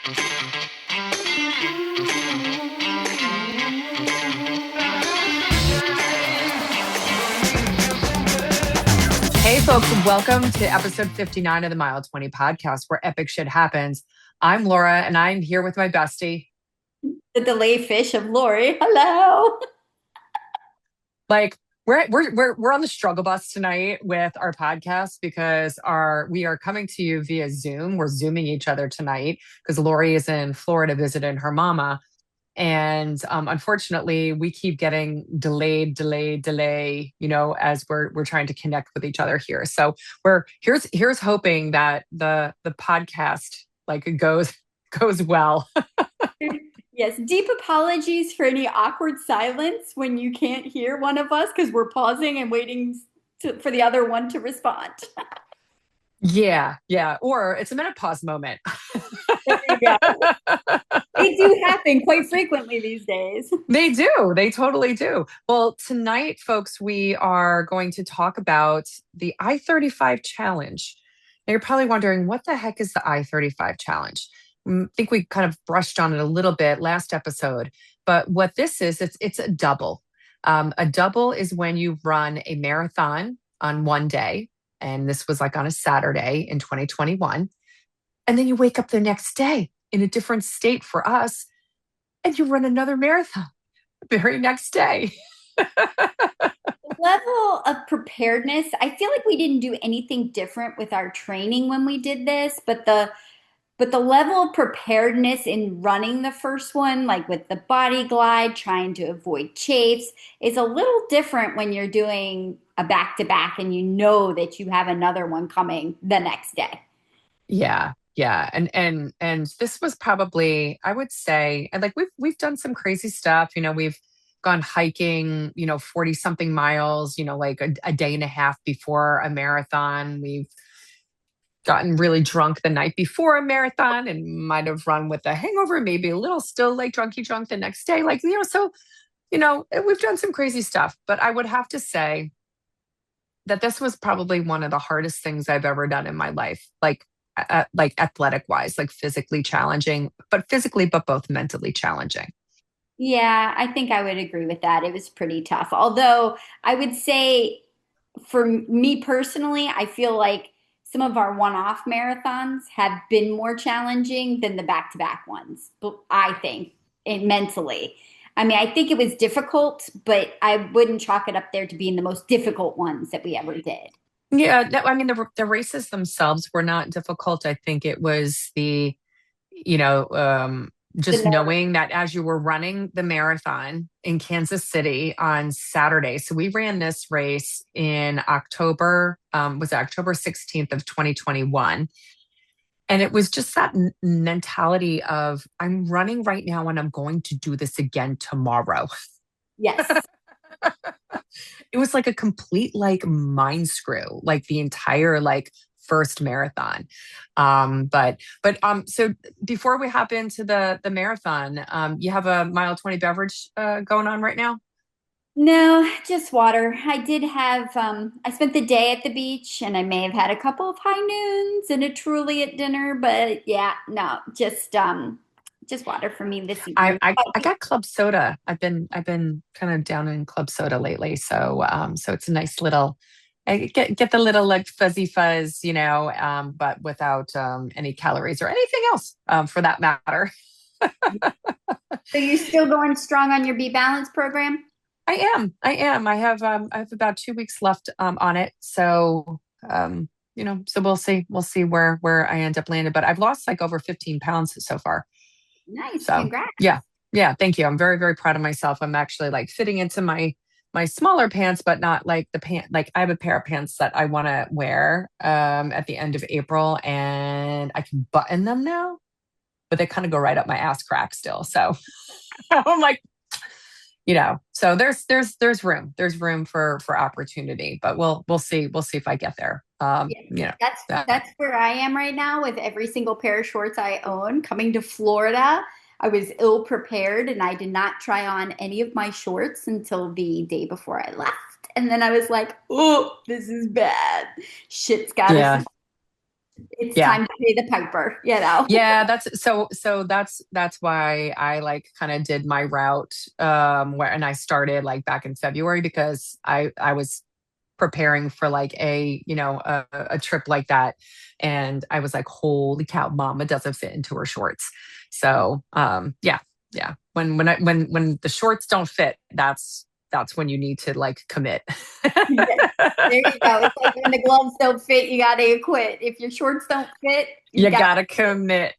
Hey, folks, welcome to episode 59 of the Mile 20 podcast, where epic shit happens. I'm Laura, and I'm here with my bestie. The delay fish of Lori. Hello. Like, we're on the struggle bus tonight with our podcast because we are coming to you via Zoom. We're Zooming each other tonight because Lori is in Florida visiting her mama. And unfortunately, we keep getting delay, as we're trying to connect with each other here. So here's hoping that the podcast like it goes well. Yes, deep apologies for any awkward silence when you can't hear one of us because we're pausing and waiting for the other one to respond. Yeah. Or it's a menopause moment. There you go. They do happen quite frequently these days. They do. They totally do. Well, tonight, folks, we are going to talk about the I-35 challenge. Now, you're probably wondering, what the heck is the I-35 challenge? I think we kind of brushed on it a little bit last episode, but what this is, it's a double. A double is when you run a marathon on one day, and this was like on a Saturday in 2021, and then you wake up the next day in a different state for us, and you run another marathon the very next day. Level of preparedness, I feel like we didn't do anything different with our training when we did this, but the level of preparedness in running the first one, like with the body glide, trying to avoid chafes, is a little different when you're doing a back to back and you know that you have another one coming the next day. Yeah. And this was probably, I would say, and like we've done some crazy stuff. We've gone hiking, 40 something miles, like a day and a half before a marathon. We've gotten really drunk the night before a marathon and might have run with a hangover, maybe a little still like drunky drunk the next day. Like, so, we've done some crazy stuff, but I would have to say that this was probably one of the hardest things I've ever done in my life. Like athletic wise, like physically challenging, but both mentally challenging. Yeah, I think I would agree with that. It was pretty tough. Although I would say for me personally, I feel like some of our one-off marathons have been more challenging than the back-to-back ones, but I think mentally. I mean, I think it was difficult, but I wouldn't chalk it up there to being the most difficult ones that we ever did. Yeah, no, I mean the races themselves were not difficult. I think it was you know, um, The just nerve. knowing that as you were running the marathon in Kansas City on Saturday. So we ran this race in October, was it October 16th of 2021. And it was just that mentality of I'm running right now and I'm going to do this again tomorrow. Yes. It was like a complete like mind screw, like the entire like first marathon. So before we hop into the marathon, you have a mile 20 beverage going on right now? No, just water. I did have, I spent the day at the beach and I may have had a couple of high noons and a truly at dinner, but yeah, no, just water for me this evening. I got club soda. I've been kind of down in club soda lately. So it's a nice little I get the little like fuzzy fuzz, but without any calories or anything else for that matter. So you're still going strong on your Be Balanced program? I have about 2 weeks left on it. So we'll see where I end up landing. But I've lost like over 15 pounds so far. Nice. So Congrats. yeah, yeah, thank you. I'm very, very proud of myself. I'm actually like fitting into my smaller pants, but not like the pant. Like I have a pair of pants that I want to wear at the end of April, and I can button them now, but they kind of go right up my ass crack still. So I'm like, so there's room for opportunity, but we'll see if I get there. Yeah. That's where I am right now with every single pair of shorts I own. Coming to Florida, I was ill prepared and I did not try on any of my shorts until the day before I left. And then I was like, oh, this is bad. Shit's got us. Yeah. It's Yeah. time to pay the piper, you know. Yeah, that's why I like kind of did my route where and I started like back in February because I was preparing for like a trip like that and I was like holy cow mama doesn't fit into her shorts. So yeah, yeah. When the shorts don't fit, that's when you need to like commit. Yeah. There you go. It's like when the gloves don't fit, you gotta quit. If your shorts don't fit, you You got. gotta commit.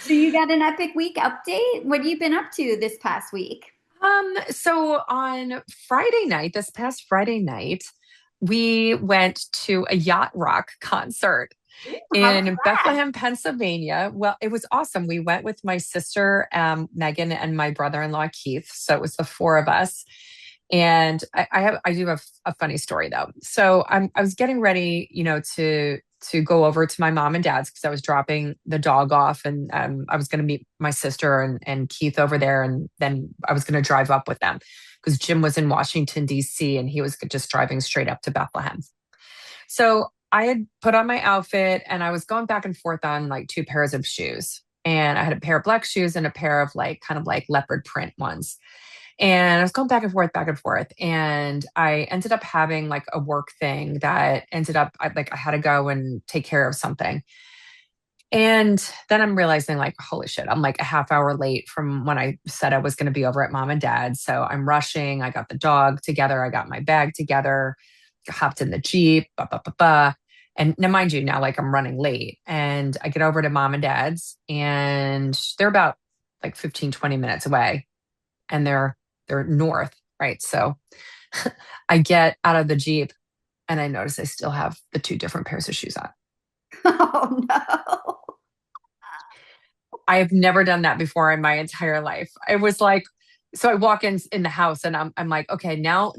So you got an epic week update? What have you been up to this past week? So on Friday night, this past Friday night, we went to a yacht rock concert Ooh, how was in that? Bethlehem, Pennsylvania. Well, it was awesome. We went with my sister, Megan, and my brother-in-law, Keith. So it was the four of us. And I do have a funny story though. So I was getting ready, to go over to my mom and dad's because I was dropping the dog off and I was going to meet my sister and Keith over there. And then I was going to drive up with them because Jim was in Washington, D.C. and he was just driving straight up to Bethlehem. So I had put on my outfit and I was going back and forth on like two pairs of shoes. And I had a pair of black shoes and a pair of like kind of like leopard print ones. And I was going back and forth, back and forth. And I ended up having like a work thing that ended up like I had to go and take care of something. And then I'm realizing, like, holy shit, I'm like a half hour late from when I said I was going to be over at mom and dad. So I'm rushing. I got the dog together. I got my bag together, hopped in the Jeep, blah, blah, blah, blah. And now, mind you, now like I'm running late and I get over to mom and dad's and they're about like 15, 20 minutes away and they're north, right? So I get out of the Jeep and I notice I still have the two different pairs of shoes on. Oh no. I have never done that before in my entire life. I was like, so I walk in the house and I'm like, okay, now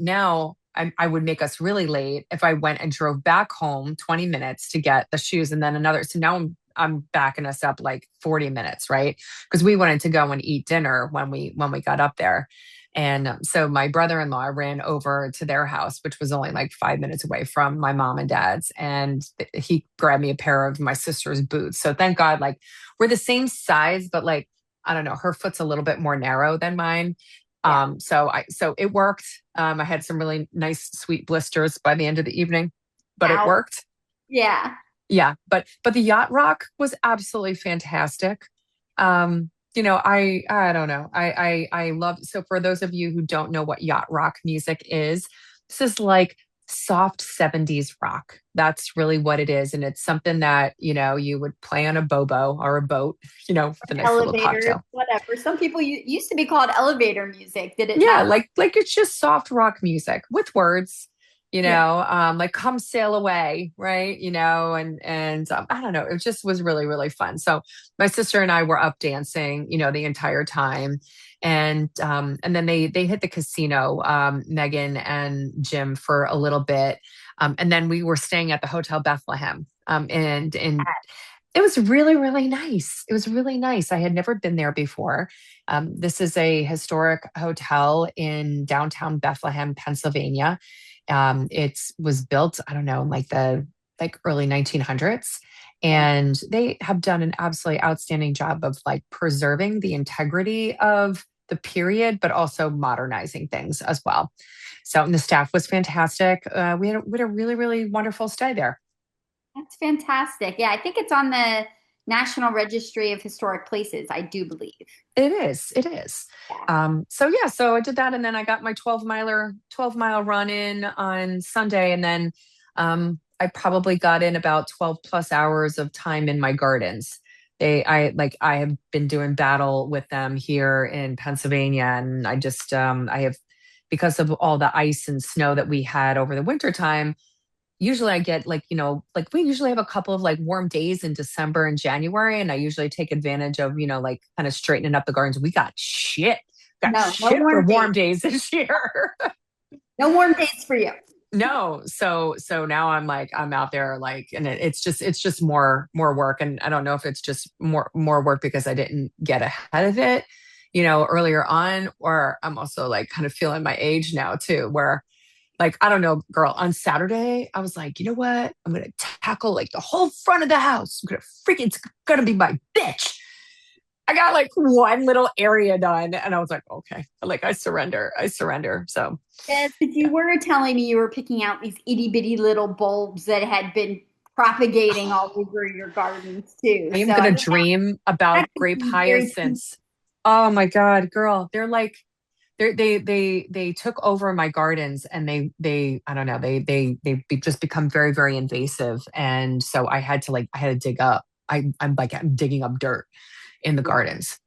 I would make us really late if I went and drove back home 20 minutes to get the shoes and then another. So now I'm backing us up like 40 minutes, right? Because we wanted to go and eat dinner when we got up there. And so my brother-in-law ran over to their house, which was only like 5 minutes away from my mom and dad's, and he grabbed me a pair of my sister's boots. So thank God, like we're the same size, but like I don't know, her foot's a little bit more narrow than mine. Yeah. So it worked. I had some really nice sweet blisters by the end of the evening, but it Out. worked. Yeah. Yeah, but the yacht rock was absolutely fantastic. I don't know. I love so for those of you who don't know what yacht rock music is, this is like soft 70s rock. That's really what it is. And it's something that, you would play on a bobo or a boat, with a nice little Elevators, cocktail. whatever. Some people used to be called elevator music, did it Yeah, not? like it's just soft rock music with words, Yeah. like "Come Sail Away," right? And I don't know, it just was really really fun. So my sister and I were up dancing, the entire time, and then they hit the casino, Megan and Jim for a little bit, and then we were staying at the Hotel Bethlehem, and it was really, really nice. It was really nice. I had never been there before. This is a historic hotel in downtown Bethlehem, Pennsylvania. It was built, I don't know, in like the early 1900s, Yeah. and they have done an absolutely outstanding job of like preserving the integrity of the period, but also modernizing things as well. So, and the staff was fantastic. We had a really, really wonderful stay there. That's fantastic. Yeah, I think it's on the National Registry of Historic Places, I do believe. It is. It is. Yeah. So yeah, so I did that and then I got my 12-mile run in on Sunday. And then I probably got in about 12 plus hours of time in my gardens. I have been doing battle with them here in Pennsylvania. And I have, because of all the ice and snow that we had over the winter time, usually I get like, like we usually have a couple of like warm days in December and January. And I usually take advantage of, like kind of straightening up the gardens. We got No, no shit for warm days. warm days this year. No warm days for you. No. So now I'm like, I'm out there like, and it's just more work. And I don't know if it's just more work because I didn't get ahead of it, earlier on, or I'm also like kind of feeling my age now too, where Like, I don't know, girl, on Saturday, I was like, you know what? I'm going to tackle like the whole front of the house. I'm going to freaking, it's going to be my bitch. I got like one little area done and I was like, okay, like I surrender. I surrender. So, Yes, but you yeah. were telling me you were picking out these itty bitty little bulbs that had been propagating all over your gardens too. I am So going I to mean, dream that about could grape be very. hyacinths. Oh my God, girl. They're like, they took over my gardens and they I don't know just become very very invasive and so I had to dig up I'm digging up dirt in the Yeah. gardens.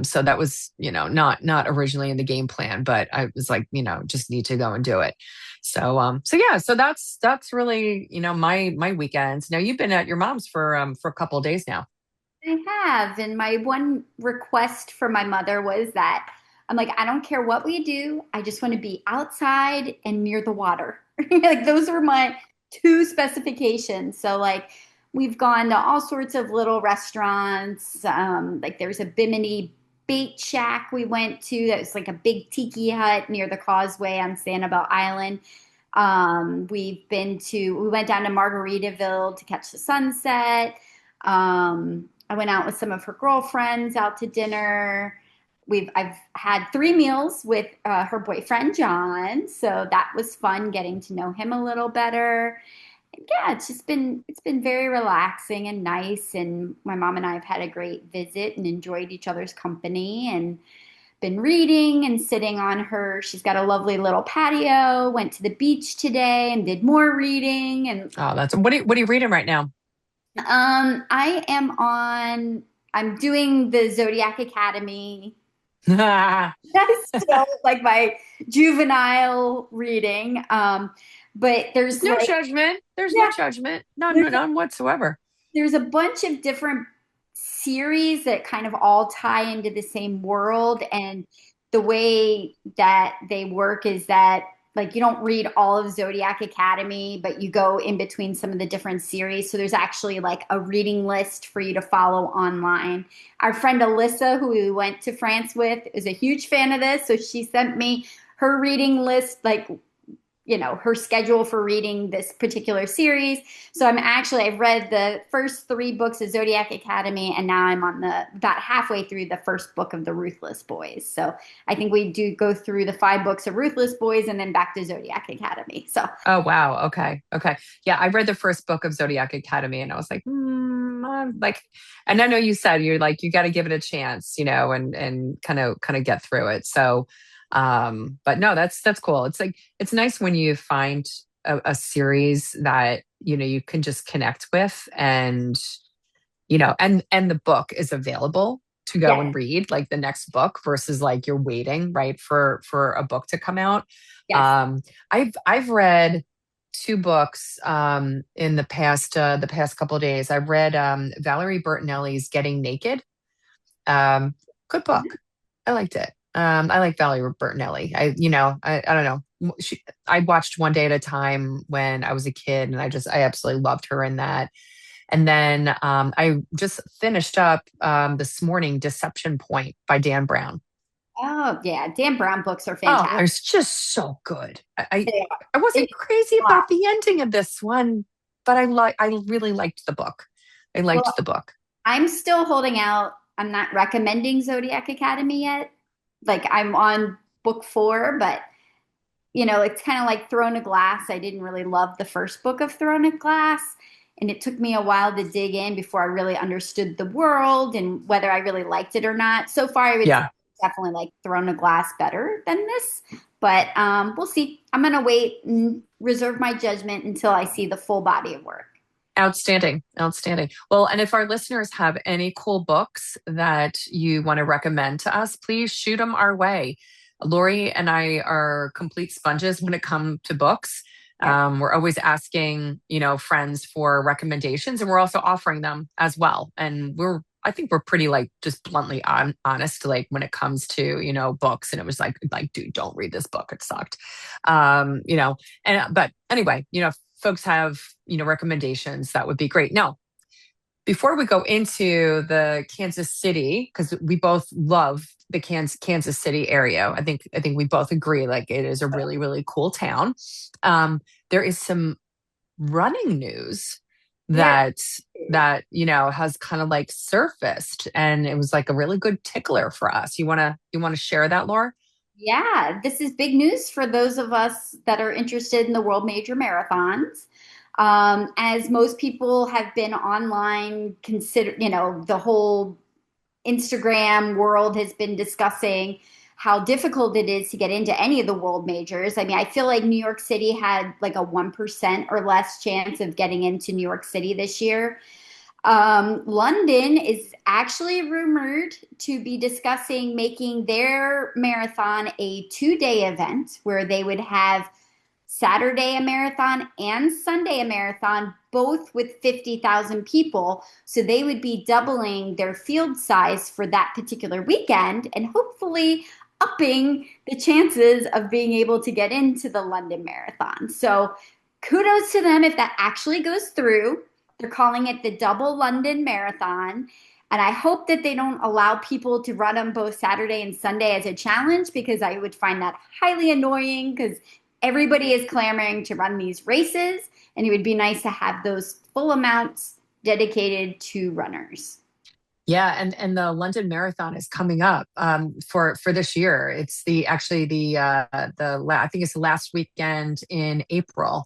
So that was, not originally in the game plan, but I was like, just need to go and do it. So yeah, so that's really, my weekends. Now you've been at your mom's for a couple of days now. I have. And my one request for my mother was that I'm like, I don't care what we do. I just want to be outside and near the water. Like those were my two specifications. So like we've gone to all sorts of little restaurants. Like there's a Bimini bait shack we went to that was like a big tiki hut near the causeway on Sanibel Island. We went down to Margaritaville to catch the sunset. I went out with some of her girlfriends out to dinner. I've had 3 meals with her boyfriend John, so that was fun getting to know him a little better. And yeah, it's been very relaxing and nice. And my mom and I have had a great visit and enjoyed each other's company and been reading and sitting on her. She's got a lovely little patio. Went to the beach today and did more reading. And Oh, that's what are you reading right now? I am on. I'm doing the Zodiac Academy. No That's still like my juvenile reading. But there's like, judgment. There's no yeah, judgment. None, there's none whatsoever. there's a bunch of different series that kind of all tie into the same world. And the way that they work is that like you don't read all of Zodiac Academy, but you go in between some of the different series. So there's actually like a reading list for you to follow online. Our friend Alyssa, who we went to France with, is a huge fan of this. So she sent me her reading list, like her schedule for reading this particular series. So I've read the first 3 books of Zodiac Academy, and now I'm on the about halfway through the first book of the Ruthless Boys. So I think we do go through the 5 books of Ruthless Boys and then back to Zodiac Academy. So Oh wow. Okay. Okay. Yeah, I read the first book of Zodiac Academy and I was like, like, and I know you said you're like you got to give it a chance, and kind of get through it. So, but no, that's cool. It's like it's nice when you find a series that you can just connect with, and the book is available to go yes, and read like the next book versus like you're waiting right for a book to come out. yes. um I've read 2 books in the past couple of days. I read Valerie Bertinelli's Getting Naked. Good book. I liked it. I like Valerie Bertinelli. I don't know. I watched One Day at a Time when I was a kid, and I absolutely loved her in that. And then I just finished up this morning Deception Point by Dan Brown. Oh yeah, Dan Brown books are Oh, fantastic. it's just so good. They are. I wasn't It's crazy a lot. about the ending of this one, but I really liked the book. I liked Well, the book. I'm still holding out. I'm not recommending Zodiac Academy yet. Like I'm on book 4, but it's kind of like Throne of Glass. I didn't really love the first book of Throne of Glass, and it took me a while to dig in before I really understood the world and whether I really liked it or not. So far, I would say Yeah. definitely like Throne of Glass better than this, but we'll see. I'm gonna wait and reserve my judgment until I see the full body of work. Outstanding. Outstanding. Well, and if our listeners have any cool books that you want to recommend to us, please shoot them our way. Lori and I are complete sponges when it comes to books. Yep. We're always asking, friends for recommendations, and we're also offering them as well. And I think we're pretty like just bluntly honest, like when it comes to, books. And it was like, dude, don't read this book. It sucked. Um, you know, but anyway, if folks have, recommendations, that would be great. Now, before we go into the Kansas City, because we both love the Kansas City area, I think we both agree like it is a really really cool town. Um, there is some running news There that is. has kind of like surfaced, and it was like a really good tickler for us. You want to share that, Laura? Yeah, this is big news for those of us that are interested in the world major marathons. As most people have been online, consider, the whole Instagram world has been discussing how difficult it is to get into any of the world majors. I mean, I feel like New York City had like a 1% or less chance of getting into New York City this year. London is actually rumored to be discussing making their marathon a 2 day event where they would have Saturday a marathon and Sunday a marathon, both with 50,000 people. So they would be doubling their field size for that particular weekend and hopefully upping the chances of being able to get into the London Marathon. So kudos to them if that actually goes through. They're calling it the Double London Marathon. And I hope that they don't allow people to run them both Saturday and Sunday as a challenge because I would find that highly annoying because everybody is clamoring to run these races, and it would be nice to have those full amounts dedicated to runners. Yeah, and the London Marathon is coming up for this year. It's the actually I think it's the last weekend in April,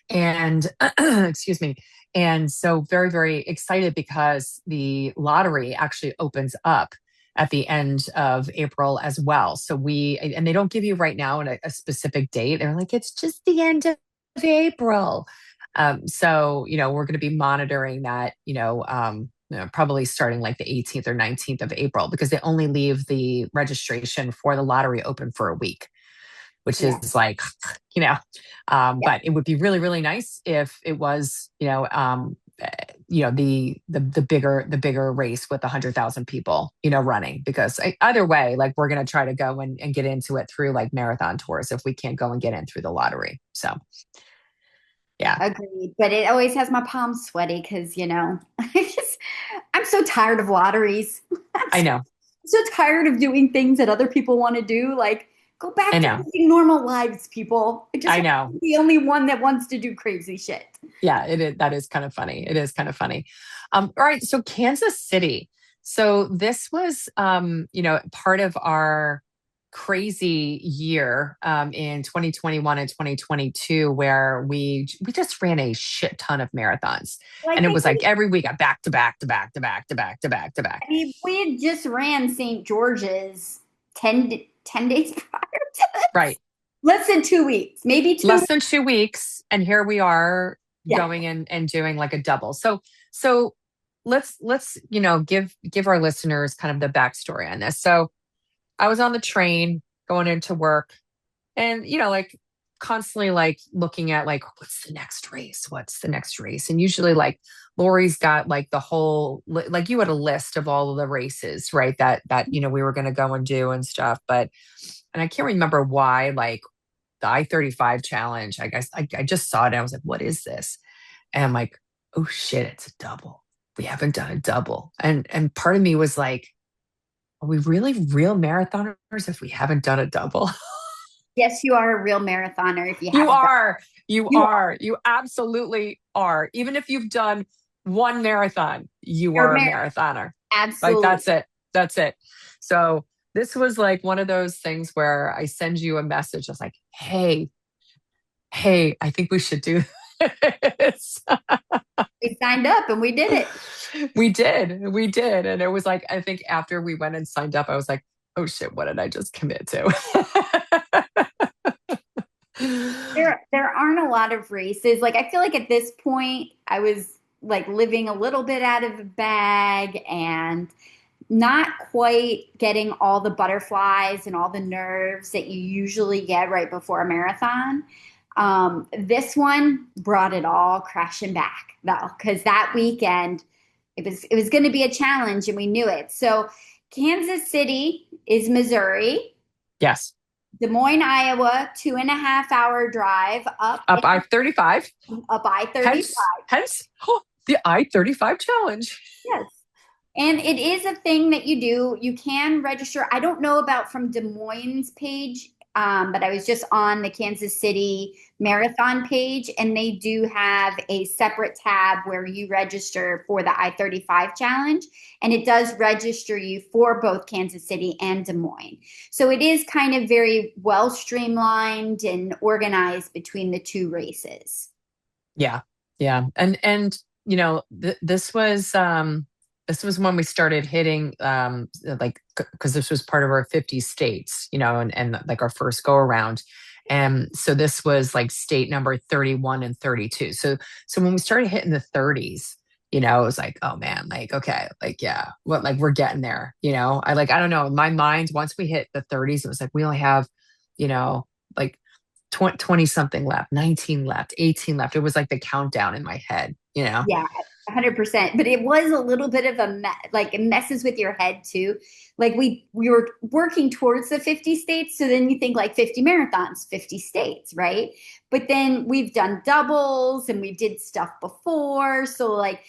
and excuse me. And so very very excited because the lottery actually opens up at the end of April as well. So and they don't give you right now a specific date. They're like it's just the end of April. So we're going to be monitoring that. Probably starting like the 18th or 19th of April because they only leave the registration for the lottery open for a week, which Yeah. is like, you know, Yeah. but it would be really, really nice if it was, the bigger race with 100,000 people, running because either way, like we're going to try to go and get into it through like marathon tours if we can't go and get in through the lottery. So yeah, Agreed. But it always has my palms sweaty because, I'm so tired of lotteries. I'm I so, know, so tired of doing things that other people want to do. Like, go I back to know, living normal lives, people. I just I want to know. be the only one that wants to do crazy shit. Yeah, it is. That is kind of funny. It is kind of funny. All right. So Kansas City. So this was, part of our crazy year in 2021 and 2022, where we just ran a shit ton of marathons, Like, and it I was like every week, back to back to back to back to back to back to back. mean, we had just ran St. George's 10 days prior to this. Right. Less than 2 weeks, maybe two. Less than 2 weeks, and here we are Yeah. going and doing like a double. So let's give our listeners kind of the backstory on this. So I was on the train going into work, and like constantly like looking at like what's the next race, and usually like Lori's got like the whole like you had a list of all of the races, right, that we were going to go and do and stuff, but and I can't remember why like the I-35 challenge. I guess I just saw it and I was like, what is this? And I'm like, oh shit, it's a double. We haven't done a double. And part of me was like, are we really real marathoners if we haven't done a double? Yes, you are a real marathoner if you You haven't done. are. You You are. are. You absolutely are. Even if you've done one marathon, you You're a are a marathoner. Like Absolutely. that's it. That's it. So this was like one of those things where I send you a message. I was like, hey, I think we should do this. We signed up and we did it. We did. And it was like, I think after we went and signed up, I was like, oh shit, what did I just commit to? There aren't a lot of races. Like I feel like at this point I was like living a little bit out of the bag and not quite getting all the butterflies and all the nerves that you usually get right before a marathon. This one brought it all crashing back though, because that weekend it was going to be a challenge and we knew it. So Kansas City is Missouri. Yes. Des Moines, Iowa, 2.5 hour drive up Up I-35. up I 35. Hence. The I-35 challenge. Yes. And it is a thing that you do. You can register. I don't know about from Des Moines page, but I was just on the Kansas City Marathon page, and they do have a separate tab where you register for the I-35 challenge, and it does register you for both Kansas City and Des Moines. So it is kind of very well streamlined and organized between the two races. Yeah. Yeah. And this was when we started hitting like because this was part of our 50 states, and like our first go around. And so this was like state number 31 and 32. So when we started hitting the 30s, it was like, oh man, like okay, like yeah, what like we're getting there, I don't know, in my mind, once we hit the 30s, it was like we only have, like 20 something left, 19 left, 18 left. It was like the countdown in my head. Yeah, 100%. But it was a little bit of like it messes with your head too. Like we were working towards the 50 states, so then you think like 50 marathons, 50 states, right? But then we've done doubles and we did stuff before, so like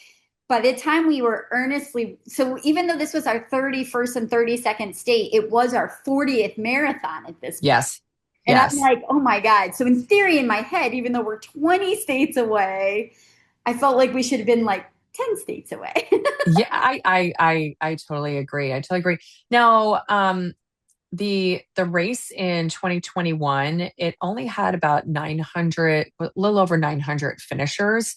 by the time we were earnestly, so even though this was our 31st and 32nd state, it was our 40th marathon at this point. Yes. And I'm Yes. like, oh my God. So in theory, in my head, even though we're 20 states away, I felt like we should have been like 10 states away. Yeah, I totally agree. I totally agree. Now, the race in 2021, it only had about 900, a little over 900 finishers.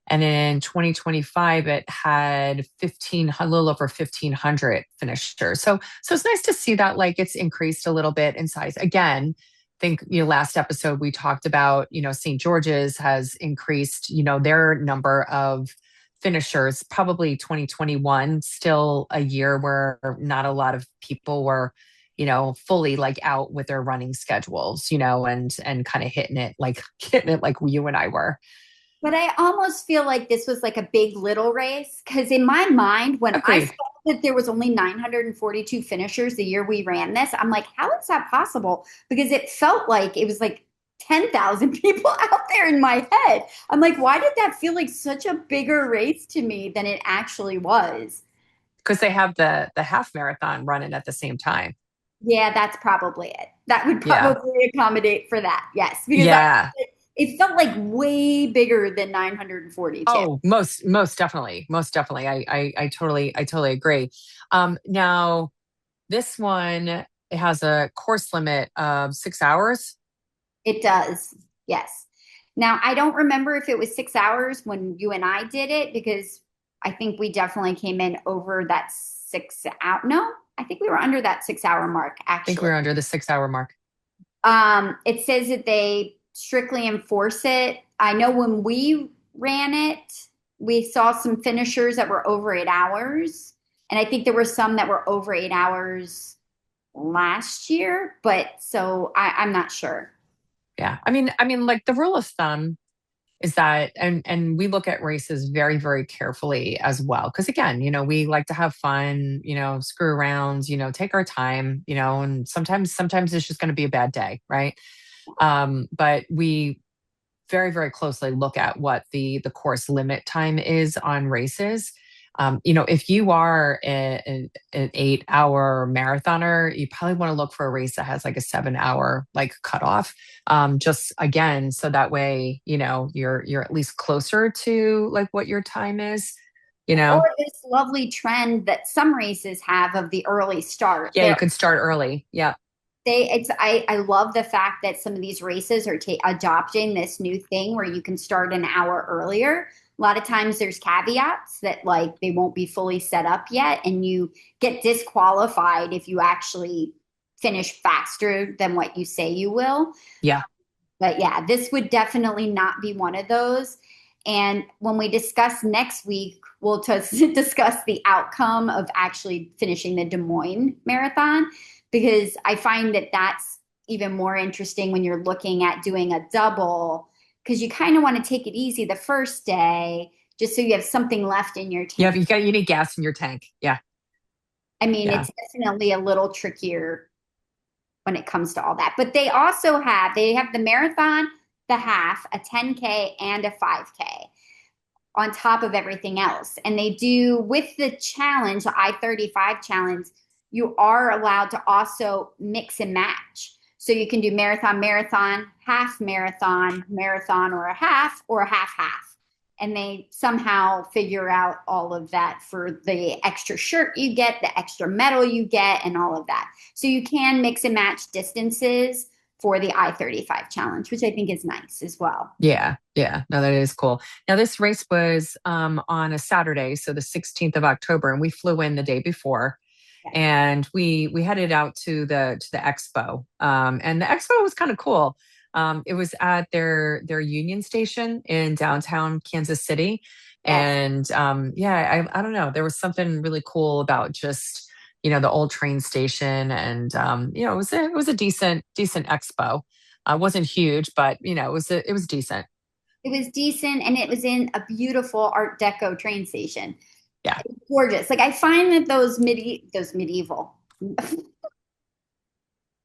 And in 2025, it had 15, a little over 1,500 finishers. So it's nice to see that like it's increased a little bit in size. Again, I think, last episode we talked about, St. George's has increased, their number of finishers. Probably 2021, still a year where not a lot of people were, fully like out with their running schedules, and kind of hitting it like you and I were. But I almost feel like this was like a big little race because in my mind, when I saw Agreed. that there was only 942 finishers the year we ran this, I'm like, how is that possible? Because it felt like it was like 10,000 people out there in my head. I'm like, why did that feel like such a bigger race to me than it actually was? Because they have the half marathon running at the same time. Yeah, that's probably it. That would Yeah. probably accommodate for that. Yes, because Yeah. it felt like way bigger than 942. Oh, most definitely. Most definitely. I totally agree. Now this one, it has a course limit of 6 hours. It does. Yes. Now, I don't remember if it was 6 hours when you and I did it because I think we definitely came in over that 6 hour. No, I think we were under that 6 hour mark, I think actually. we're under the 6 hour mark. It says that they strictly enforce it. I know when we ran it, we saw some finishers that were over 8 hours. And I think there were some that were over 8 hours last year, but so I'm not sure. Yeah. I mean, like the rule of thumb is that, and we look at races very, very carefully as well. Because again, we like to have fun, screw around, take our time, and sometimes it's just going to be a bad day, right? But we very, very closely look at what the course limit time is on races. If you are an 8 hour marathoner, you probably want to look for a race that has like a 7 hour like cutoff. Just again, so that way, you're at least closer to like what your time is, you Or know. this lovely trend that some races have of the early start. Yeah, you could start early. Yeah. I love the fact that some of these races are adopting this new thing where you can start an hour earlier. A lot of times there's caveats that like they won't be fully set up yet and you get disqualified if you actually finish faster than what you say you will. Yeah. But yeah, this would definitely not be one of those. And when we discuss next week, we'll discuss the outcome of actually finishing the Des Moines Marathon because I find that that's even more interesting when you're looking at doing a double because you kind of want to take it easy the first day just so you have something left in your Yeah. tank. You need gas in your tank. Yeah. I mean, Yeah. it's definitely a little trickier when it comes to all that. But they have the marathon, the half, a 10K, and a 5K. on top of everything else. And they do with the challenge, the I-35 challenge, you are allowed to also mix and match. So you can do marathon, marathon, marathon, or a half, half. And they somehow figure out all of that for the extra shirt you get, the extra medal you get, and all of that. So you can mix and match distances for the I-35 challenge, which I think is nice as well. Yeah, yeah. No, that is cool. Now this race was on a Saturday, so the 16th of October, and we flew in the day before. And we headed out to the expo. And the expo was kind of cool. It was at their Union Station in downtown Kansas City. Yes. And yeah, I don't know. There was something really cool about just, the old train station. And it was a decent expo. It wasn't huge, but it was decent. It was decent and it was in a beautiful Art Deco train station. Yeah. Gorgeous. Like I find that those medieval those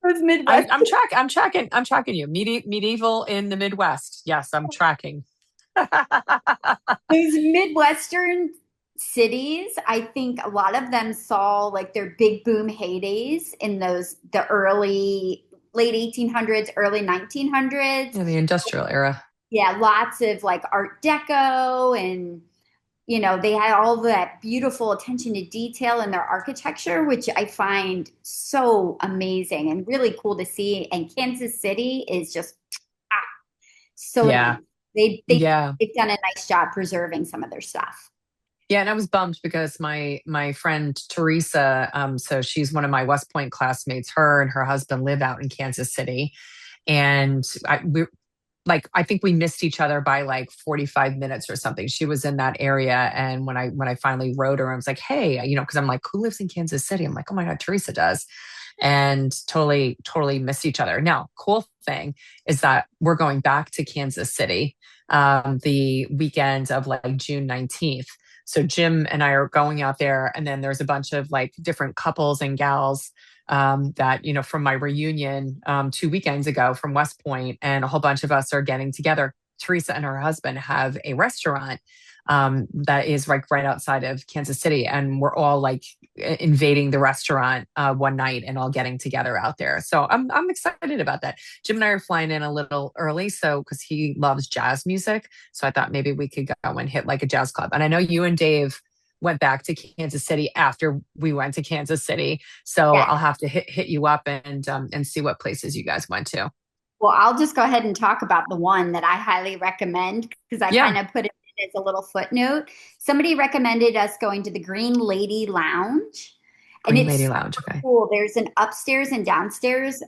I'm Midwest I'm track I'm tracking you. Medieval in the Midwest. Yes, I'm tracking. those Midwestern cities, I think a lot of them saw like their big boom heydays in the early late 1800s, early 1900s. Yeah, the industrial era. Yeah, lots of like Art Deco and they had all that beautiful attention to detail in their architecture, which I find so amazing and really cool to see. And Kansas City is just ah, so nice. Yeah. Yeah. They've done a nice job preserving some of their stuff. Yeah, and I was bummed because my friend Teresa, so she's one of my West Point classmates. Her and her husband live out in Kansas City, and I think we missed each other by like 45 minutes or something. She was in that area, and when I finally wrote her, I was like, hey, because I'm like, who lives in Kansas City? I'm like, oh my God, Teresa does, and totally missed each other. Now, cool thing is that we're going back to Kansas City the weekend of like June 19th. So Jim and I are going out there, and then there's a bunch of like different couples and gals that from my reunion 2 weekends ago from West Point, and a whole bunch of us are getting together. Teresa and her husband have a restaurant that is like right outside of Kansas City, and we're all like invading the restaurant one night and all getting together out there. So I'm excited about that. Jim and I are flying in a little early, so because he loves jazz music, so I thought maybe we could go and hit like a jazz club. And I know you and Dave went back to Kansas City after we went to Kansas City. So Yeah. I'll have to hit you up and see what places you guys went to. Well, I'll just go ahead and talk about the one that I highly recommend because I Yeah, kind of put it in as a little footnote. Somebody recommended us going to the Green Lady Lounge, and Green it's Lady super Lounge. Okay. cool. There's an upstairs and downstairs.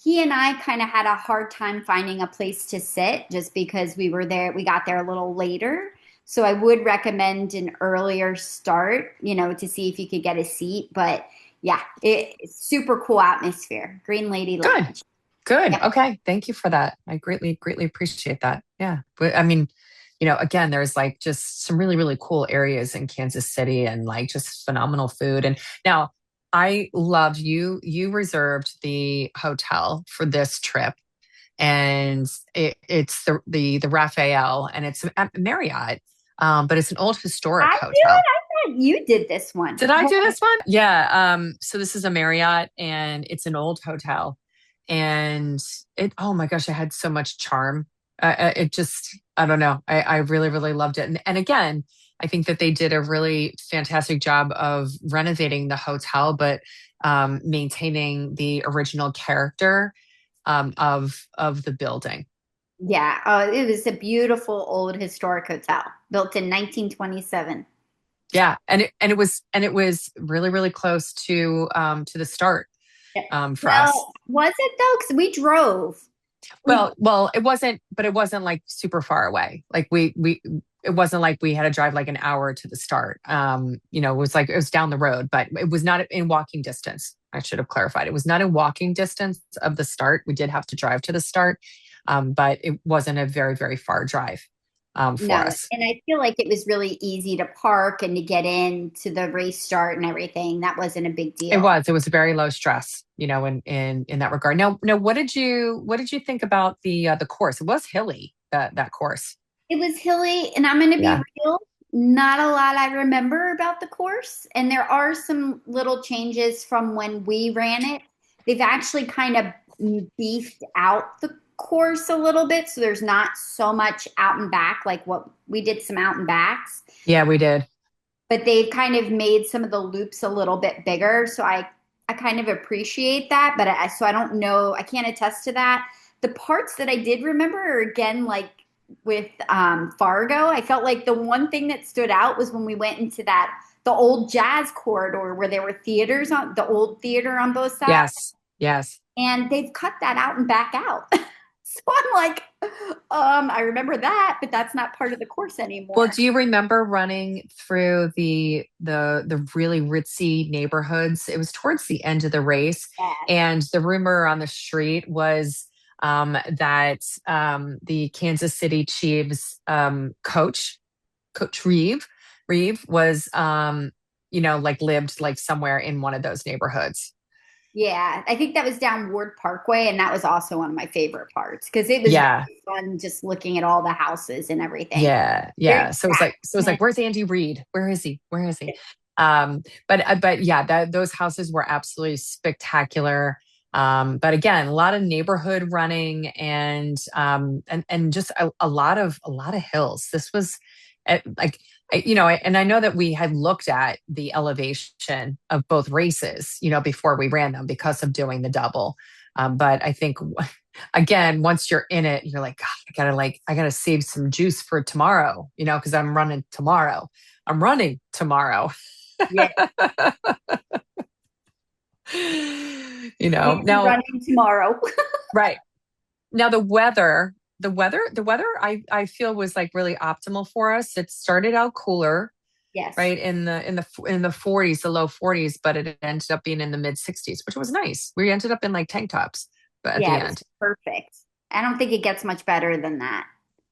He and I kind of had a hard time finding a place to sit just because we got there a little later. So I would recommend an earlier start, to see if you could get a seat. But yeah, it's super cool atmosphere. Green Lady Good. Lounge. Good. Yeah. Okay. Thank you for that. I greatly appreciate that. Yeah. But I mean, again, there's like just some really cool areas in Kansas City and like just phenomenal food. And now I loved you reserved the hotel for this trip, and it's the Raphael, and it's at Marriott. But it's an old historic I knew it. hotel. I thought you did this one. Did I do this one? Yeah. So this is a Marriott, and it's an old hotel. And oh my gosh, it had so much charm. It just, I don't know. I really loved it. And again, I think that they did a really fantastic job of renovating the hotel, but maintaining the original character of the building. Yeah, it was a beautiful old historic hotel built in 1927. Yeah, and it was really close to the start Yeah. for us. Well, was it though? Because we drove. We Well, it wasn't, but it wasn't like super far away. Like it wasn't like we had to drive like an hour to the start. It was like it was down the road, but it was not in walking distance. I should have clarified. It was not in walking distance of the start. We did have to drive to the start, but it wasn't a very far drive for No, us. and I feel like it was really easy to park and to get in to the race start and everything. That wasn't a big It deal. was. It was very low stress, in that regard. Now, what did you think about the course? It was hilly, that course. It was hilly, and I'm going to be Yeah. real. Not a lot I remember about the course, and there are some little changes from when we ran it. They've actually kind of beefed out the course a little bit, so there's not so much out and back like what we did some out and backs, Yeah, we did. but they've kind of made some of the loops a little bit bigger. So I kind of appreciate that, but so I don't know, I can't attest to that. The parts that I did remember are again like with Fargo. I felt like the one thing that stood out was when we went into the old jazz corridor where there were theaters on the old theater on both sides, Yes. Yes. and they've cut that out and back out. So I'm like, I remember that, but that's not part of the course Well, anymore. do you remember running through the really ritzy neighborhoods? It was towards the end of the race, Yeah. and the rumor on the street was that the Kansas City Chiefs Coach Reeve was like lived like somewhere in one of those neighborhoods. Yeah, I think that was down Ward Parkway, and that was also one of my favorite parts because it was Yeah, very fun just looking at all the houses and everything. yeah, Very yeah. So it was like, where's Andy Reid? Where is he? Where is he? But yeah, those houses were absolutely spectacular. But again, a lot of neighborhood running and just a lot of hills. This was like and I know that we had looked at the elevation of both races, before we ran them because of doing the double. But I think again, once you're in it, you're like, God, I gotta save some juice for tomorrow, because I'm running tomorrow. I'm running tomorrow. Yeah, we'll be Now, running tomorrow. right. Now the weather I feel was like really optimal for us. It started out cooler, Yes, right, in the 40s, the low 40s, but it ended up being in the mid 60s, which was nice. We ended up in like tank tops, but at yeah, the it was end. perfect. I don't think it gets much better than that.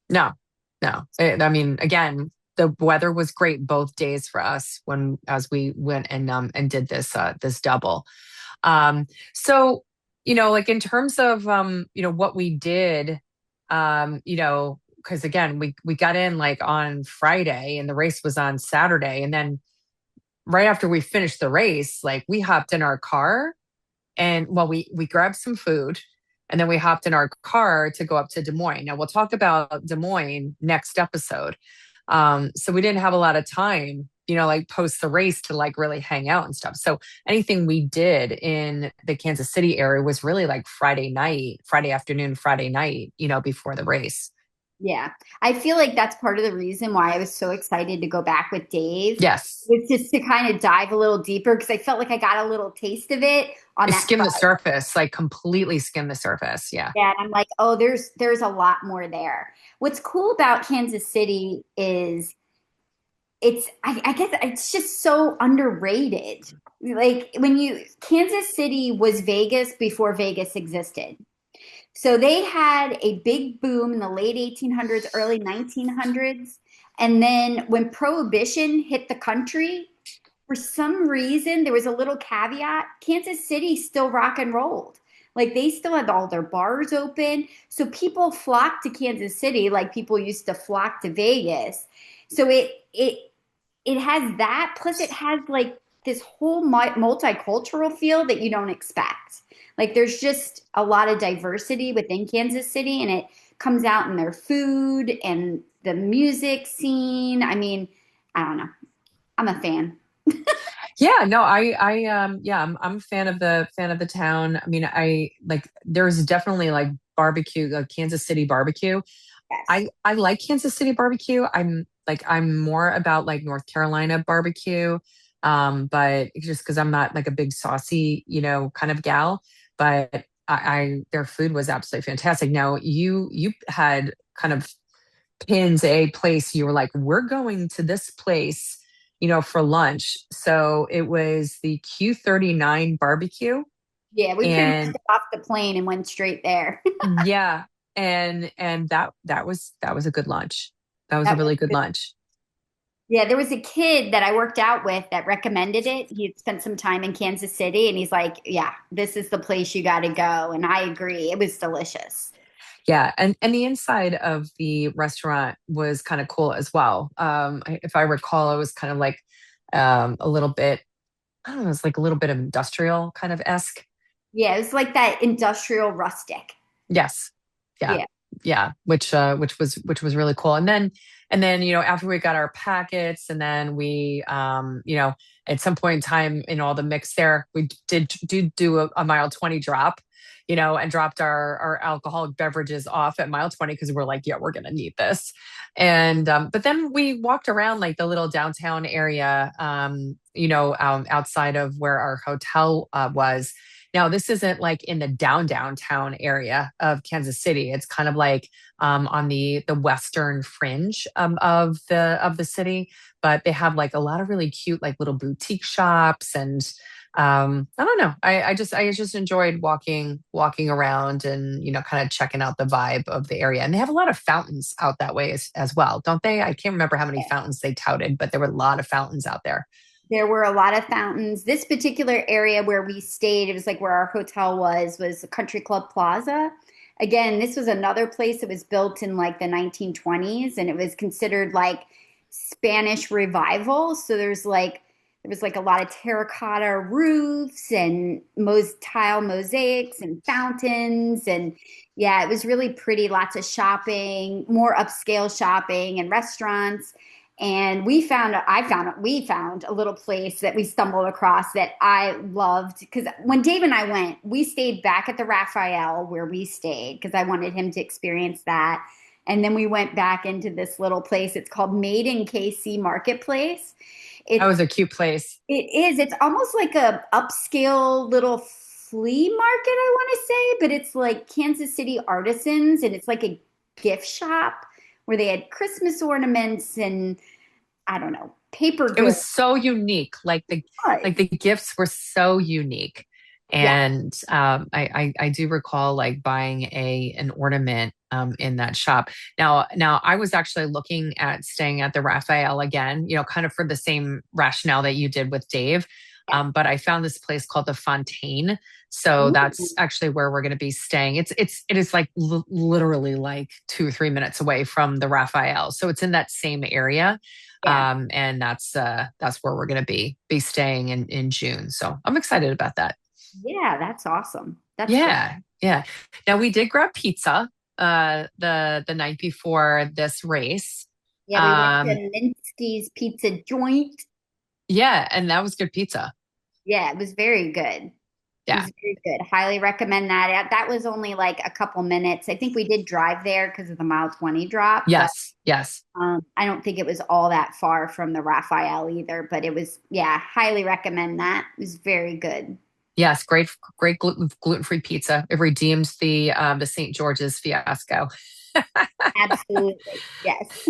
No, no. I mean, again, the weather was great both days for us when as we went and did this double. Um, so like in terms of what we did, because again, we got in like on Friday and the race was on Saturday, and then right after we finished the race, like we hopped in our car and well, we grabbed some food and then we hopped in our car to go up to Des Moines. Now we'll talk about Des Moines next episode. So we didn't have a lot of time, like post the race to like really hang out and stuff. So anything we did in the Kansas City area was really like Friday night, Friday afternoon, Friday night, before the race. Yeah. I feel like that's part of the reason why I was so excited to go back with Dave Yes. was just to kind of dive a little deeper because I felt like I got a little taste of it on that Skim the Friday. surface, like completely skim the surface. Yeah. Yeah, and I'm like, oh, there's a lot more there. What's cool about Kansas City is I guess it's just so underrated. Like when you Kansas City was Vegas before Vegas existed. So they had a big boom in the late 1800s, early 1900s. And then when Prohibition hit the country, for some reason, there was a little caveat. Kansas City still rock and rolled. Like they still had all their bars open. So people flocked to Kansas City like people used to flock to Vegas. So it has that. Plus, it has like this whole multicultural feel that you don't expect. Like, there's just a lot of diversity within Kansas City, and it comes out in their food and the music scene. I mean, I don't know. I'm a fan. Yeah, no, yeah, I'm a fan of the town. I mean, I like there's definitely like barbecue, like Kansas City barbecue. Yes. I like Kansas City barbecue. I'm more about like North Carolina barbecue. But it's just because I'm not like a big saucy, kind of gal. But their food was absolutely fantastic. Now you had kind of pins a place you were like, we're going to this place, for lunch. So it was the Q39 barbecue. Yeah, we pretty much And got off the plane and went straight there. yeah, and that was a good lunch. That was a That was really good good. lunch. Yeah, there was a kid that I worked out with that recommended it. He had spent some time in Kansas City and he's like, yeah, this is the place you got to go. And I agree. It was delicious. Yeah, and the inside of the restaurant was kind of cool as well. If I recall, it was kind of like a little bit, I don't know, it was like a little bit of industrial kind of esque. Yeah, it was like that industrial rustic. Yes. Yeah. Yeah. Yeah. Which was really cool. And then, after we got our packets and then we at some point in time in all the mix there, we did do a mile 20 drop, and dropped our alcoholic beverages off at mile 20 because we're like, yeah, we're gonna need this. And but then we walked around like the little downtown area, outside of where our hotel was. Now, this isn't like in the downtown area of Kansas City. It's kind of like on the western fringe of the city, but they have like a lot of really cute like little boutique shops and I don't know. I just enjoyed walking around and kind of checking out the vibe of the area. And they have a lot of fountains out that way as well, don't they? I can't remember how many fountains they touted, but there were a lot of fountains out there. There were a lot of fountains. This particular area where we stayed, it was like where our hotel was Country Club Plaza. Again, this was another place that was built in like the 1920s and it was considered like Spanish revival. So there was like a lot of terracotta roofs and tile mosaics and fountains and yeah, it was really pretty, lots of shopping, more upscale shopping and restaurants. And we found a little place that we stumbled across that I loved because when Dave and I went, we stayed back at the Raphael where we stayed because I wanted him to experience that. And then we went back into this little place. It's called Made in KC Marketplace. That It's was a cute place. it is. It's almost like a upscale little flea market, I want to say, but it's like Kansas City artisans and it's like a gift shop where they had Christmas ornaments and I don't know, paper It goods. was so unique. Like the gifts were so unique. Yeah. And I do recall like buying an ornament in that shop. Now I was actually looking at staying at the Raphael again, kind of for the same rationale that you did with Dave. But I found this place called the Fontaine. So that's Ooh, actually where we're going to be staying. It is like literally like 2 or 3 minutes away from the Raphael. So it's in that same area. yeah. And that's where we're going to be staying in June. So I'm excited about that. Yeah, that's awesome. That's great. Yeah, yeah. Now we did grab pizza the night before this race. Yeah, we went to Um, Minsky's Pizza Joint. yeah, and that was good pizza. Yeah, it was very good. It Yeah. was very good. Highly recommend that. That was only like a couple minutes. I think we did drive there because of the mile 20 drop, but Yes, yes. I don't think it was all that far from the Raphael either. But it was, yeah, highly recommend that. It was very good. Yes, great gluten-free pizza. It redeemed the St. George's fiasco. Absolutely. Yes.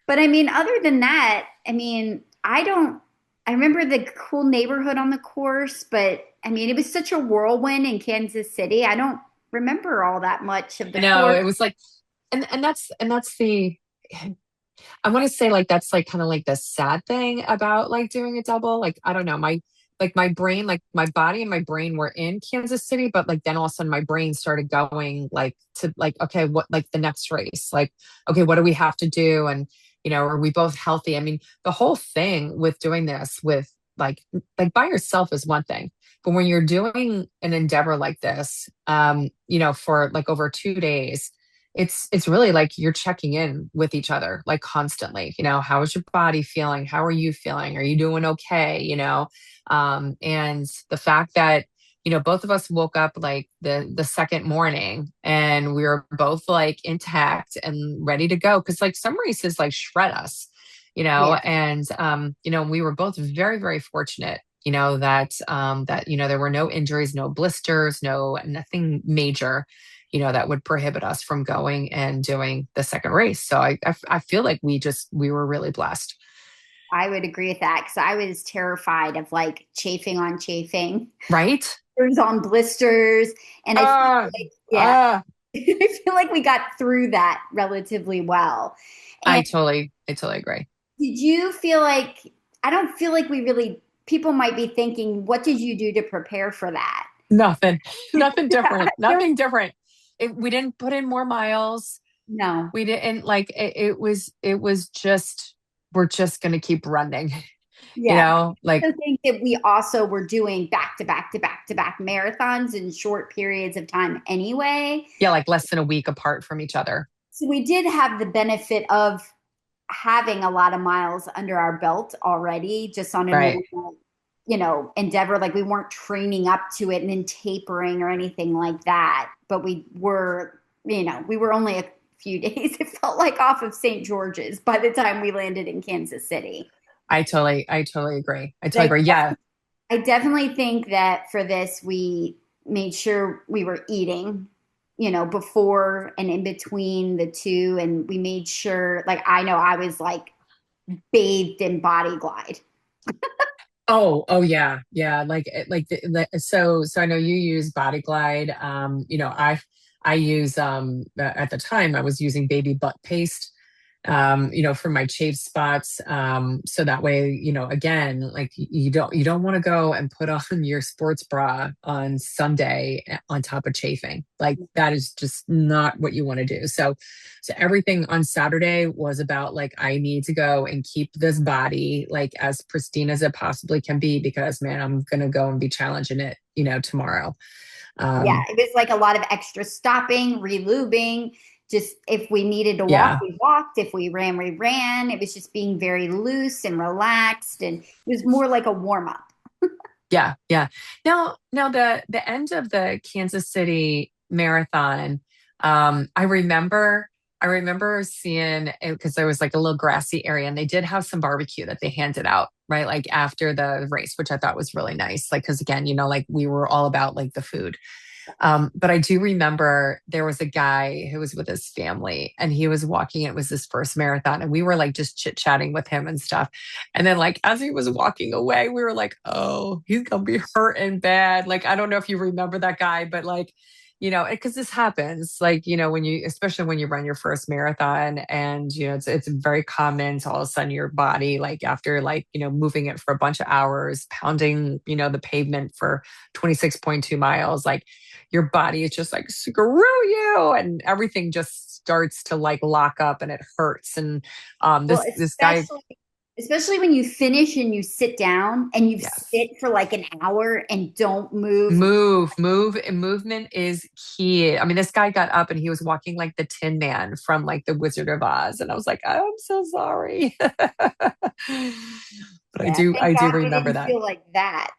But I mean, other than that, I mean, I remember the cool neighborhood on the course, but I mean, it was such a whirlwind in Kansas City. I don't remember all that much of the No, course. it was like and that's the I want to say like that's like kind of like the sad thing about like doing a double. Like I don't know, my brain, like my body and my brain were in Kansas City, but like then all of a sudden my brain started going like to like okay, what like the next race? Like okay, what do we have to do? And are we both healthy? I mean, the whole thing with doing this with like by yourself is one thing, but when you're doing an endeavor like this, for like over 2 days it's really like you're checking in with each other like constantly. How is your body feeling? How are you feeling? Are you doing okay? And the fact that both of us woke up like the second morning and we were both like intact and ready to go because like some races like shred us. Yeah. And we were both very very fortunate that there were no injuries, no blisters, nothing major that would prohibit us from going and doing the second race. So I feel like we were really blessed. I would agree with that because I was terrified of like chafing on chafing, Right? blisters on blisters. And I feel Ah, like, yeah, ah. I feel like we got through that relatively well. And I totally agree. did you feel like, I don't feel like people might be thinking, what did you do to prepare for that? Nothing, nothing Yeah, different, nothing different. we didn't put in more miles. No. We didn't like it was just we're just gonna keep running, Yeah. like I think that we also were doing back to back to back to back marathons in short periods of time anyway. yeah, like less than a week apart from each other. So we did have the benefit of having a lot of miles under our belt already, just on a Right. normal, endeavor. Like we weren't training up to it and then tapering or anything like that. But we were only a few days, it felt like, off of St. George's by the time we landed in Kansas City. I totally agree. I totally But agree. Yeah. I definitely think that for this, we made sure we were eating, before and in between the two. And we made sure, like, I know I was like bathed in Body Glide. Oh yeah, yeah. So I know you use Body Glide. I use at the time I was using baby butt paste, for my chafe spots. So that way, again, like you don't want to go and put on your sports bra on Sunday on top of chafing. Like that is just not what you want to do. So everything on Saturday was about like I need to go and keep this body like as pristine as it possibly can be because man, I'm gonna go and be challenging it, tomorrow. Yeah, Um, it was like a lot of extra stopping, relubing. Just if we needed to walk, yeah. we walked. If we ran, we ran. It was just being very loose and relaxed. And it was more like a warm up. Yeah, yeah. Now the end of the Kansas City Marathon, I remember seeing it because there was like a little grassy area and they did have some barbecue that they handed out, right? Like after the race, which I thought was really nice. Like, because again, like we were all about like the food. But I do remember there was a guy who was with his family and he was walking. It was his first marathon, and we were like just chit chatting with him and stuff. And then, like, as he was walking away, we were like, oh, he's gonna be hurting bad. Like, I don't know if you remember that guy, but like, because this happens, like, especially when you run your first marathon and, it's very common to all of a sudden your body, like after like, moving it for a bunch of hours, pounding, the pavement for 26.2 miles, like your body is just like screw you and everything just starts to like lock up and it hurts and Well, this guy. especially when you finish and you sit down and you Yes. sit for like an hour and don't move. Move, and movement is key. I mean, this guy got up and he was walking like the Tin Man from like the Wizard of Oz, and I was like, oh, I'm so sorry. But I Yeah, do, thank I do God we remember didn't that. feel like that.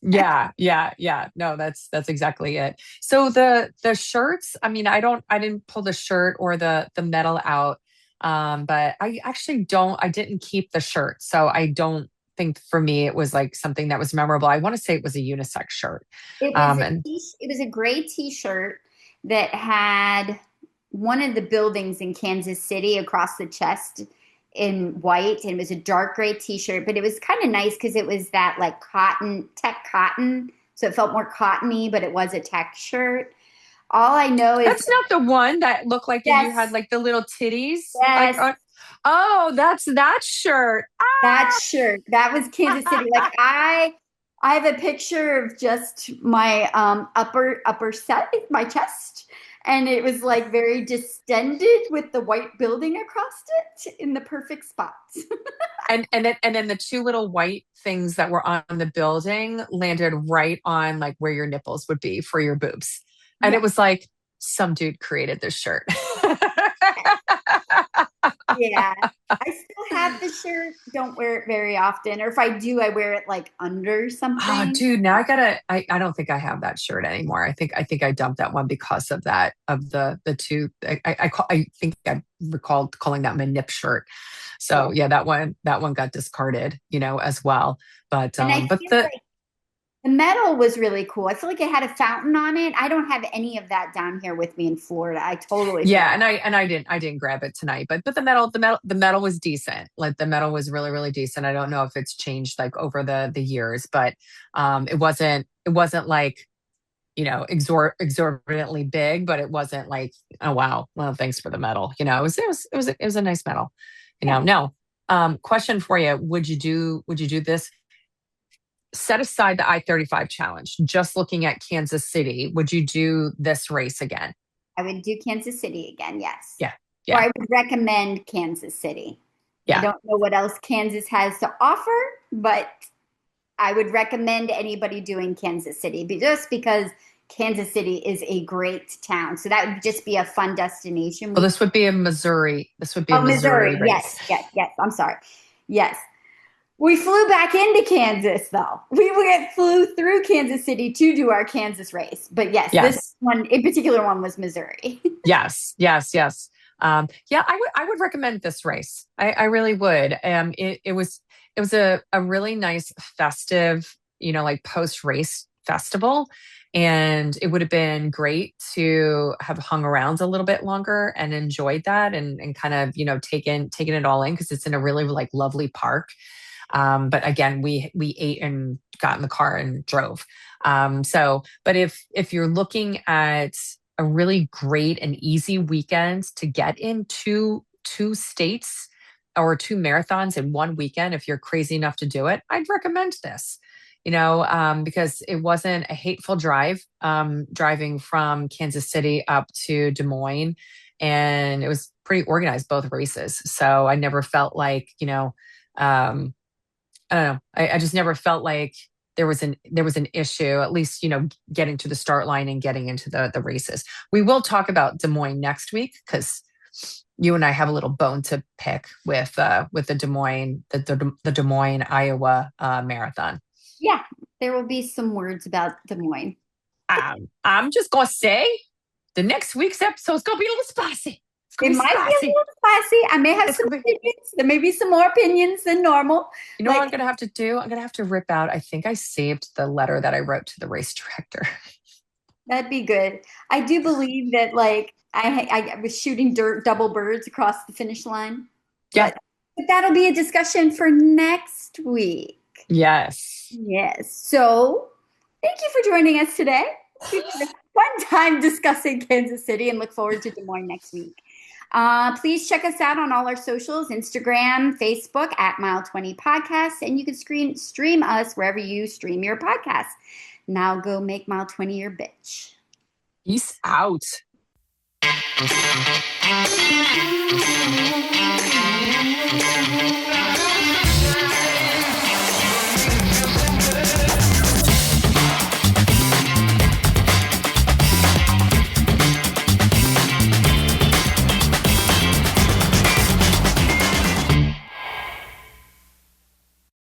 Yeah, yeah, yeah. No, that's exactly it. So the shirts, I mean, I didn't pull the shirt or the medal out. But I didn't keep the shirt. So I don't think for me it was like something that was memorable. I want to say it was a unisex shirt. And It was a gray t-shirt that had one of the buildings in Kansas City across the chest in white, and it was a dark gray t-shirt, but it was kind of nice because it was that like cotton, tech cotton, so it felt more cottony, but it was a tech shirt. All I know is that's not the one that looked like you had yes, like the little titties. Like, yes, oh, that's that shirt. that shirt. That was Kansas City. Like I have a picture of just my upper set, my chest, and it was like very distended with the white building across it in the perfect spots. And then the two little white things that were on the building landed right on like where your nipples would be for your boobs. And Yeah. it was like some dude created this shirt. Yeah. I still have the shirt, don't wear it very often. Or if I do, I wear it like under Oh, something. dude, now I don't think I have that shirt anymore. I think I dumped that one because of that, of the two. I think I recalled calling that my nip shirt. Yeah. So yeah, that one got discarded, as well. But And I but feel the like the metal was really cool. I feel like it had a fountain on it. I don't have any of that down here with me in Florida. I totally Yeah, forgot. and I didn't grab it tonight, but the metal was decent. Like the metal was really really decent. I don't know if it's changed like over the years, but it wasn't like exorbitantly big, but it wasn't like, oh wow, well thanks for the metal. It was a nice metal. Yeah. Now, question for you: would you do this? Set aside the I-35 challenge. Just looking at Kansas City, would you do this race again? I would do Kansas City again, yes. Yeah, Or yeah, I would recommend Kansas City. I yeah. don't know what else Kansas has to offer, but I would recommend anybody doing Kansas City just because Kansas City is a great town. So that would just be a fun destination. Well, We this would be a Missouri. This would be a Oh, Missouri Missouri. Yes, race. yes, yes. I'm sorry. Yes. We flew back into Kansas though. Flew through Kansas City to do our Kansas race. But yes, this Yes, one in particular one was Missouri. yes, yes, yes. Yeah, I would recommend this race. I really would. It was a really nice festive, like post race festival, and it would have been great to have hung around a little bit longer and enjoyed that and kind of taken it all in because it's in a really like lovely park. But again, we ate and got in the car and drove. But if you're looking at a really great and easy weekend to get in two states or two marathons in one weekend, if you're crazy enough to do it, I'd recommend this. Because it wasn't a hateful drive, driving from Kansas City up to Des Moines, and it was pretty organized both races. So I never felt like, um, I don't know. I just never felt like there was an issue, at least, getting to the start line and getting into the races. We will talk about Des Moines next week because you and I have a little bone to pick with the Des Moines, Iowa marathon. Yeah, there will be some words about Des Moines. I'm just gonna say the next week's episode is gonna be a little spicy. It's gonna It be might be a spicy. little spicy. I may have It's some gonna be. opinions. There may be some more opinions than normal. You know what Like, I'm gonna have to do? I'm gonna have to rip out. I think I saved the letter that I wrote to the race director. that'd be good. I do believe that, like, I was shooting double birds across the finish line, Yeah. but that'll be a discussion for next week. Yes. Yes. So thank you for joining us today. We had a fun time discussing Kansas City and look forward to Des Moines next week. Please check us out on all our socials, Instagram, Facebook at Mile 20 Podcasts, and you can stream us wherever you stream your podcasts. Now go make Mile 20 your bitch. Peace out.